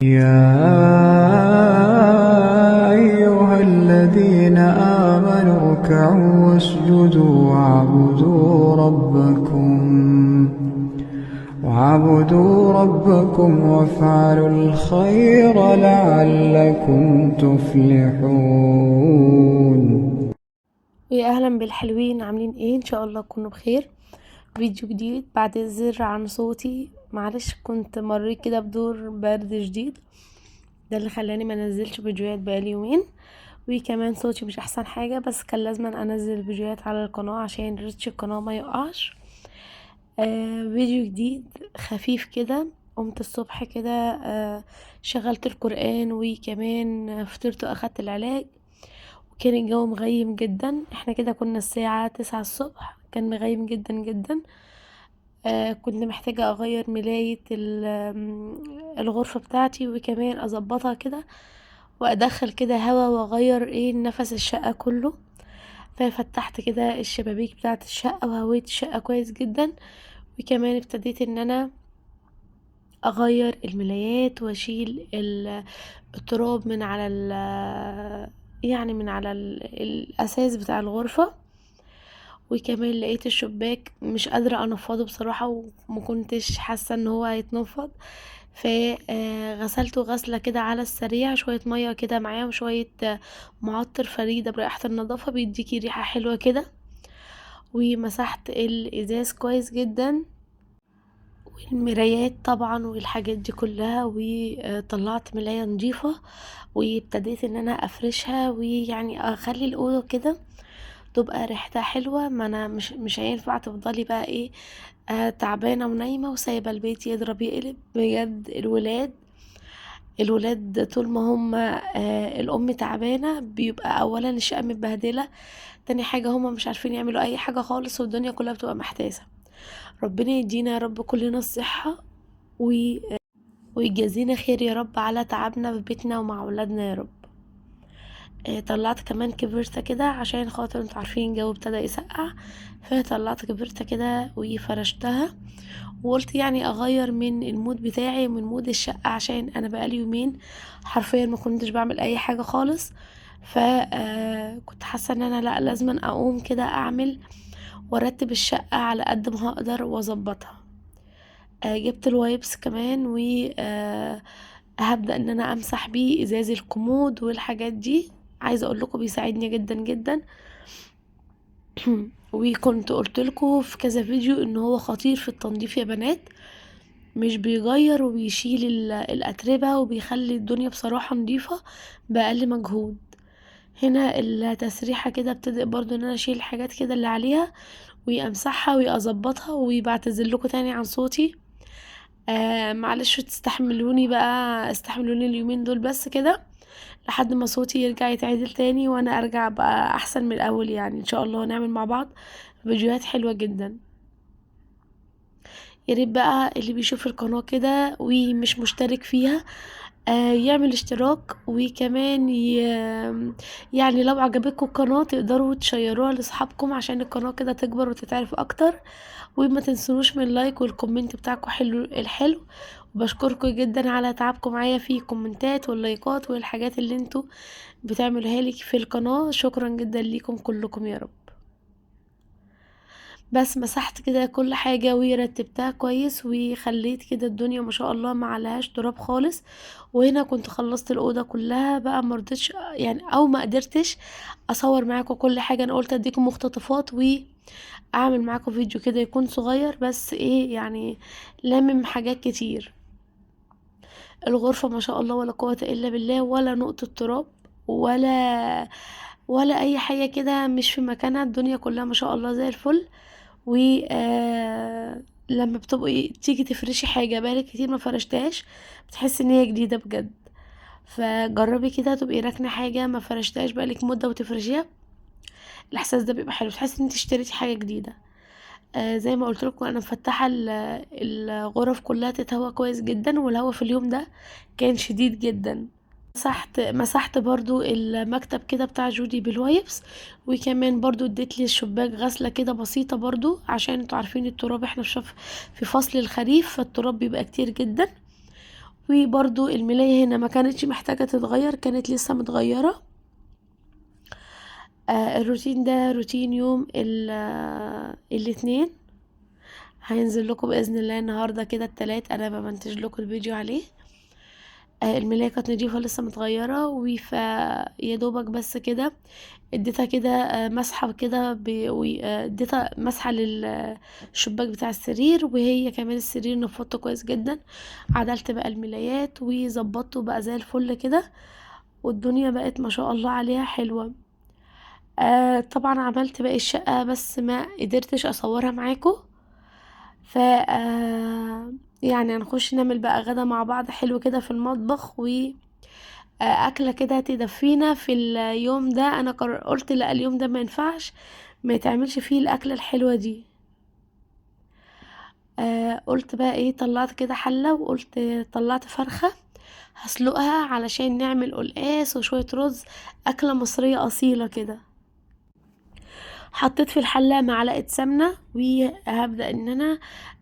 يا أيها الذين آمنوا اركعوا واسجدوا واعبدوا ربكم وافعلوا الخير لعلكم تفلحون. ويا اهلا بالحلوين، عاملين ايه؟ ان شاء الله تكونوا بخير. فيديو جديد بعد الزر عن صوتي، معلش كنت مريت كده بدور برد شديد، ده اللي خلاني ما انزلش فيديوهات بقالي يومين. وكمان صوتي مش احسن حاجه، بس كان لازم انزل فيديوهات على القناه عشان ريتش القناه ما يقعش. فيديو جديد خفيف كده. قمت الصبح كده، شغلت القرآن وكمان فطرت واخدت العلاج. وكان الجو مغيم جدا، احنا كده كنا الساعة 9 الصبح، كان مغيم جدا جدا. كنت محتاجة اغير ملاية الغرفة بتاعتي، وكمان اظبطها كده وادخل كده هوا واغير نفس الشقة كله. ففتحت كده الشبابيك بتاعت الشقة وهويت الشقة كويس جدا. وكمان ابتديت ان انا اغير الملايات واشيل التراب من على الاساس بتاع الغرفة. وكمان لقيت الشباك مش قادرة انفضه بصراحة، وما كنتش حاسة ان هو هيتنفض. فغسلته غسلة كده على السريع، شوية مية كده معاه وشوية معطر فريدة برائحة النظافة بيديكي ريحة حلوة كده. ومسحت الازاز كويس جدا والمرايات طبعا والحاجات دي كلها، وطلعت ملاية نظيفة وابتديت ان انا افرشها، ويعني اخلي الاوضه كده تبقى ريحتها حلوه. ما انا مش هينفع تفضلي بقى تعبانه ونايمه وسايبه البيت يضرب يقلب بجد. الولاد طول ما هم الام تعبانه بيبقى اولا الشقه متبهدله، تاني حاجه هم مش عارفين يعملوا اي حاجه خالص، والدنيا كلها بتبقى محتاسه. ربنا يدينا يا رب كلنا الصحه و... ويجازينا خير يا رب على تعبنا في بيتنا ومع ولادنا يا رب. طلعت كمان كبرتة كده عشان خاطر انتوا عارفين الجو ابتدى يسقع، فطلعت كبرتة كده وفرشتها. وقلت يعني اغير من المود بتاعي ومن مود الشقة، عشان انا بقالي يومين حرفيا ما كنتش بعمل اي حاجة خالص. كنت حاسة ان انا لا لازم اقوم كده اعمل وارتب الشقة على قد ما هقدر واظبطها. جبت الوايبس كمان و هبدأ ان انا امسح بيه ازاز الكومود والحاجات دي. عايزه اقول لكم بيساعدني جدا جدا. وكنت قلت لكم في كذا فيديو ان هو خطير في التنظيف يا بنات، مش بيغير وبيشيل الاتربه وبيخلي الدنيا بصراحه نظيفه باقل مجهود. هنا التسريحه كده ابتدئ برضو ان انا اشيل الحاجات كده اللي عليها وامسحها واظبطها. وبعتذر لكم تاني عن صوتي، معلش تستحملوني بقى، استحملوني اليومين دول بس كده لحد ما صوتي يرجع يتعدل تاني وانا ارجع بقى احسن من الاول. يعني ان شاء الله نعمل مع بعض فيديوهات حلوة جدا. يا ريت بقى اللي بيشوف القناة كده ومش مشترك فيها يعمل اشتراك، وكمان يعني لو عجبتكم القناة تقدروا تشيروها لاصحابكم عشان القناة كده تكبر وتتعرف اكتر. وما تنسونوش من اللايك والكومنت بتاعكم حلو الحلو. وبشكركم جدا على تعبكم معايا في الكومنتات واللايكات والحاجات اللي انتوا بتعملوها لي في القناة. شكرا جدا ليكم كلكم يا رب. بس مسحت كده كل حاجة ورتبتها كويس وخليت كده الدنيا ما شاء الله ما عليهاش تراب خالص. وهنا كنت خلصت الأوضة كلها بقى، مرضتش يعني او ما قدرتش اصور معاكم كل حاجة. انا قلت اديكم مقتطفات واعمل معاكم فيديو كده يكون صغير، بس يعني لامم حاجات كتير. الغرفة ما شاء الله ولا قوة الا بالله، ولا نقطة تراب ولا اي حاجة كده مش في مكانها. الدنيا كلها ما شاء الله زي الفل. و لما بتبقي تيجي تفرشي حاجة بقالك كتير ما فرشتهاش بتحسي ان هي جديدة بجد. فجربي كده تبقي راكنة حاجة ما فرشتهاش بقالك مدة وتفرشيها، الاحساس ده بيبقى حلو، تحسي ان انت اشتريتي حاجة جديدة. زي ما قلت لكم انا مفتحة الغرف كلها تتهوى كويس جدا، والهوا في اليوم ده كان شديد جدا. مسحت برضو المكتب كده بتاع جودي بالوايبس، وكمان برضو اديت لي الشباك غسلة كده بسيطة برضو عشان انتوا عارفين التراب احنا في فصل الخريف فالتراب بيبقى كتير جدا. وبرضو الملاية هنا ما كانتش محتاجة تتغير، كانت لسه متغيرة. الروتين ده روتين يوم الاثنين، هينزل لكم باذن الله النهارده كده التلات، انا بمنتج لكم الفيديو عليه. الملاية كانت نضيفة لسه متغيرة، يا دوبك بس كده اديتها كده مسحة كده اديتها مسحة للشباك بتاع السرير، وهي كمان السرير نفضته كويس جدا. عدلت بقى الملايات وظبطته بقى زي الفل كده، والدنيا بقت ما شاء الله عليها حلوة. طبعا عملت باقي الشقة بس ما قدرتش اصورها معاكم. ف يعني هنخش نعمل بقى غدا مع بعض حلو كده في المطبخ، و اكله كده تدفينا في اليوم ده. انا قلت لا، اليوم ده ما ينفعش ما يتعملش فيه الاكله الحلوه دي. قلت بقى ايه، طلعت كده حله وقلت طلعت فرخه هسلقها علشان نعمل قلقاس وشويه رز، اكله مصريه اصيله كده. حطيت في الحله معلقه سمنه، وهبدا ان انا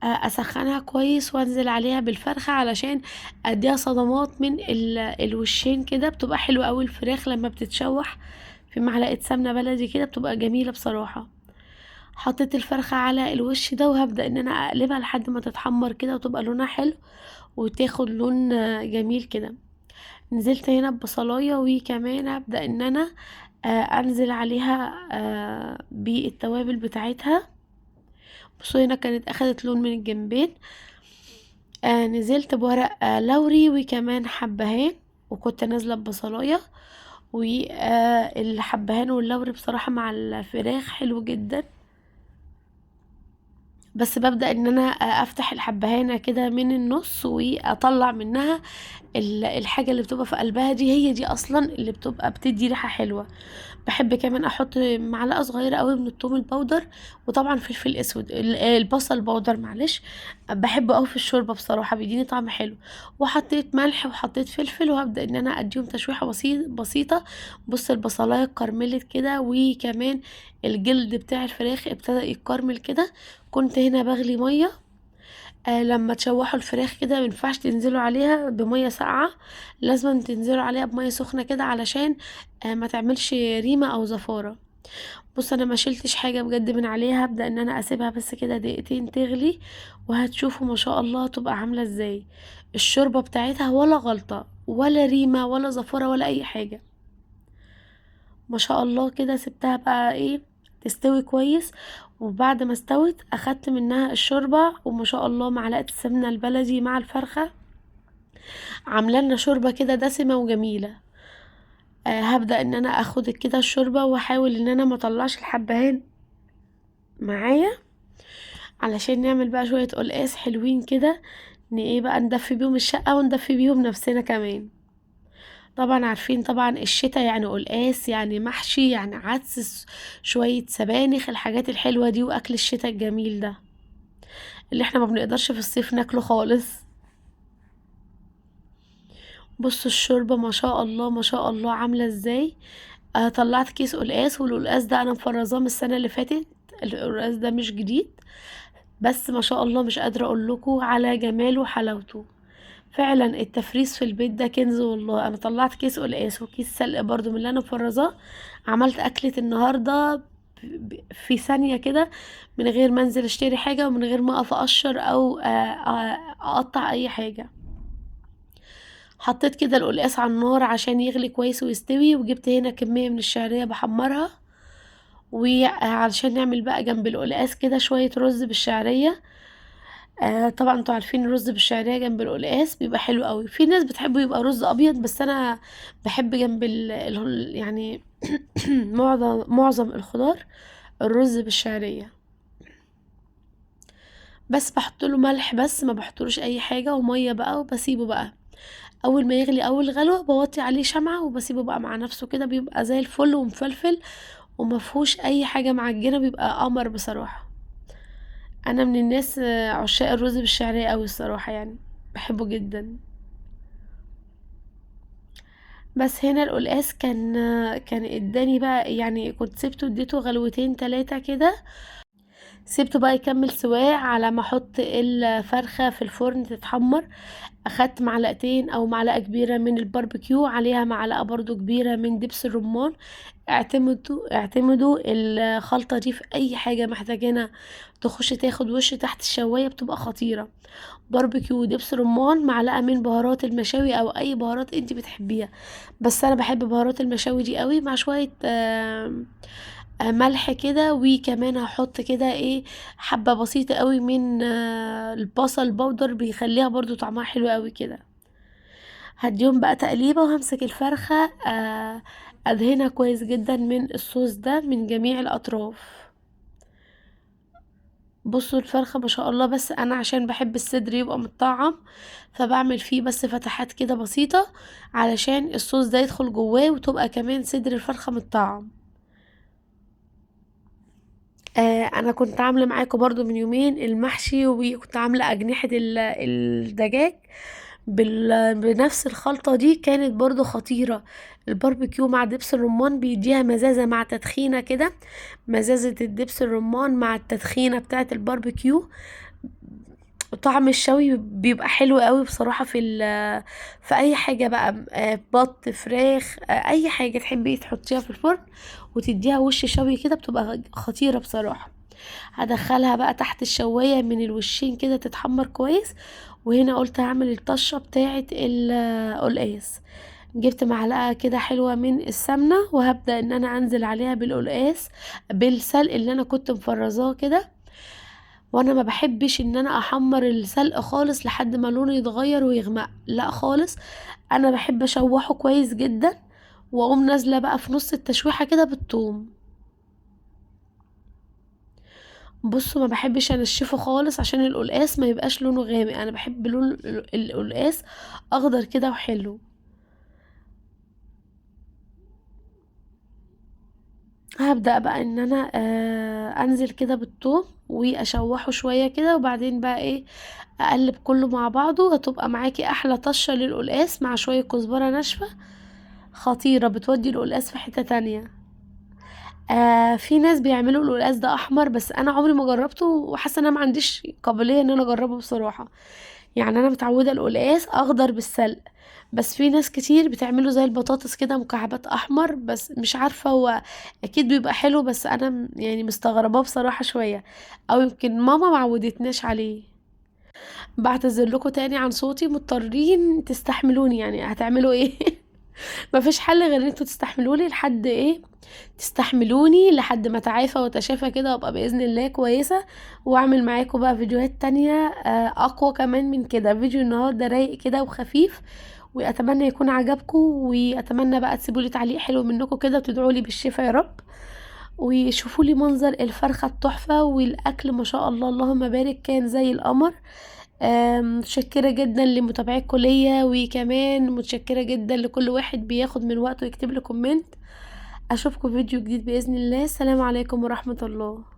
اسخنها كويس وانزل عليها بالفرخه علشان اديها صدمات من الوشين كده. بتبقى حلوه قوي الفراخ لما بتتشوح في معلقه سمنه بلدي كده، بتبقى جميله بصراحه. حطيت الفرخه على الوش ده، وهبدا ان انا اقلبها لحد ما تتحمر كده وتبقى لونها حلو وتاخد لون جميل كده. نزلت هنا ببصلايه، وكمان ابدا ان انا انزل عليها بالتوابل بتاعتها. بصوا هنا كانت اخدت لون من الجنبين. نزلت بورق لوري وكمان حبهان، وكنت نازله ببصلايه. والحبهان واللوري بصراحه مع الفراخ حلو جدا. بس ببدأ ان انا افتح الحبهانة كده من النص واطلع منها الحاجة اللي بتبقى في قلبها دي، هي دي اصلا اللي بتبقى بتدي ريحة حلوة. بحب كمان احط معلقة صغيرة قوي من الثوم البودر، وطبعا فلفل اسود، البصل بودر معلش. بحبه قوي في الشوربة بصراحة، بيديني طعم حلو. وحطيت ملح وحطيت فلفل، وهبدأ ان انا اديهم تشويحة بسيطة. بص البصلاية اتكرملت كده، وكمان الجلد بتاع الفراخ ابتدى يتكرمل كده. كنت هنا بغلي ميه. لما تشوحوا الفراخ كده مينفعش تنزلوا عليها بميه ساقعه، لازم تنزلوا عليها بميه سخنه كده علشان ما تعملش ريمه او زفاره. بص انا ما شلتش حاجه بجد من عليها، هبدا ان انا اسيبها بس كده دقيقتين تغلي، وهتشوفوا ما شاء الله تبقى عامله ازاي. الشوربه بتاعتها ولا غلطه ولا ريمه ولا زفاره ولا اي حاجه، ما شاء الله كده. سبتها بقى ايه تستوي كويس، وبعد ما استوت اخدت منها الشوربة، وما شاء الله معلقة السمنة البلدي مع الفرخة عامله لنا شوربة كده دسمة وجميلة. هبدأ ان انا اخد كده الشوربة، واحاول ان انا ما اطلعش الحبهان معايا علشان نعمل بقى شوية قلقاس حلوين كده، ايه بقى ندفي بيهم الشقة وندفي بيهم نفسنا كمان. طبعا عارفين طبعا الشتا يعني قلقاس يعني محشي يعني عدس، شوية سبانخ، الحاجات الحلوة دي، واكل الشتا الجميل ده اللي احنا ما بنقدرش في الصيف ناكله خالص. بصوا الشوربة ما شاء الله ما شاء الله عاملة ازاي. طلعت كيس قلقاس، والقلقاس ده انا مفرزاه من السنة اللي فاتت. القلقاس ده مش جديد، بس ما شاء الله مش قادرة اقول لكم على جماله وحلاوته. فعلا التفريز في البيت ده كنز والله. انا طلعت كيس قلقاس وكيس سلق برضو من اللي انا مفرزاه، عملت اكلة النهاردة في ثانية كده، من غير ما انزل اشتري حاجة، ومن غير ما اقف اقشر او اقطع اي حاجة. حطيت كده القلقاس على النار عشان يغلي كويس ويستوي، وجبت هنا كمية من الشعرية بحمرها، وعلشان نعمل بقى جنب القلقاس كده شوية رز بالشعرية. طبعا انتوا عارفين الرز بالشعرية جنب القلقاس بيبقى حلو قوي. في ناس بتحبه يبقى رز ابيض، بس انا بحب جنب يعني معظم الخضار الرز بالشعرية. بس بحط له ملح بس، ما بحطلوش اي حاجة، ومية بقى، وبسيبه بقى اول ما يغلي اول غلوة بوطي عليه شمعة، وبسيبه بقى مع نفسه كده، بيبقى زي الفل ومفلفل ومفهوش اي حاجة معجنة، بيبقى قمر بصراحة. انا من الناس عشاق الرز بالشعرية قوي الصراحة، يعني بحبه جدا. بس هنا القلقاس كان اداني بقى، يعني كنت سبته اديته غلوتين 3 كده. سيبته بقى يكمل سواء على ما احط الفرخة في الفرن تتحمر. اخدت معلقتين او معلقة كبيرة من الباربيكيو، عليها معلقة برضو كبيرة من دبس الرمان. اعتمدوا الخلطة دي في اي حاجة محتاجينها تخش تاخد وش تحت الشواية، بتبقى خطيرة. باربيكيو، دبس رمان، معلقة من بهارات المشاوي او اي بهارات انت بتحبيها، بس انا بحب بهارات المشاوي دي قوي، مع شوية ملح كده. وكمان هحط كده ايه حبة بسيطة قوي من البصل بودر، بيخليها برضو طعمها حلو قوي كده. هديهم بقى تقليبة وهمسك الفرخة ادهنها كويس جدا من الصوص ده من جميع الاطراف. بصوا الفرخة ما شاء الله، بس انا عشان بحب الصدر يبقى متطعم فبعمل فيه بس فتحات كده بسيطة علشان الصوص ده يدخل جواه وتبقى كمان صدر الفرخة متطعم. انا كنت عامله معاكم برضو من يومين المحشي، وكنت عامله اجنحه الدجاج بنفس الخلطه دي، كانت برضو خطيره. الباربيكيو مع دبس الرمان بيديها مزازه مع تدخينه كده، مزازه الدبس الرمان مع التدخينه بتاعه الباربيكيو. طعم الشوي بيبقى حلو قوي بصراحه في اي حاجه بقى، بط، فراخ، اي حاجه تحبي تحطيها في الفرن وتديها وش شوي كده بتبقى خطيره بصراحه. هدخلها بقى تحت الشوايه من الوشين كده تتحمر كويس. وهنا قلت هعمل الطشه بتاعه القلقاس. جبت معلقه كده حلوه من السمنه وهبدا ان انا انزل عليها بالقلقاس بالسلق اللي انا كنت مفرزاه كده. وانا ما بحبش ان انا احمر السلق خالص لحد ما لونه يتغير ويغمق، لا خالص. انا بحب اشوحه كويس جدا واقوم نازله بقى في نص التشويحه كده بالثوم. بصوا ما بحبش انشفه خالص عشان القلقاس ما يبقاش لونه غامق، انا بحب لون القلقاس اخضر كده وحلو. هبدأ بقى ان انا انزل كده بالثوم واشوحه شوية كده، وبعدين بقى ايه اقلب كله مع بعضه. هتبقى معاكي احلى طشة للقلقاس مع شوية كزبرة ناشفة خطيرة، بتودي القلقاس في حتة تانية. في ناس بيعملوا القلقاس ده احمر، بس انا عمري ما جربته وحاسه ان انا ما عنديش قابليه ان انا اجربه بصراحه. يعني انا متعوده القلقاس اخضر بالسلق، بس في ناس كتير بتعمله زي البطاطس كده مكعبات احمر، بس مش عارفه هو اكيد بيبقى حلو، بس انا يعني مستغرباه بصراحه شويه، او يمكن ماما ما عودتناش عليه. بعتذر لكم تاني عن صوتي، مضطرين تستحملوني، يعني هتعملوا ايه؟ مفيش حل غير ان انتوا تستحملوني لحد ايه، تستحملوني لحد ما اتعافى واتشافى كده وابقى باذن الله كويسه، واعمل معاكم بقى فيديوهات تانية اقوى كمان من كده. فيديو النهارده رايق كده وخفيف، واتمنى يكون عجبكم، واتمنى بقى تسيبولي تعليق حلو منكم كده وتدعولي بالشفا يا رب، وشوفوا لي منظر الفرخه التحفه والاكل ما شاء الله اللهم بارك كان زي القمر. متشكرة جدا لمتابعتكم ليا، وكمان متشكرة جدا لكل واحد بياخد من وقته يكتب لي كومنت. اشوفكم فيديو جديد بإذن الله. السلام عليكم ورحمة الله.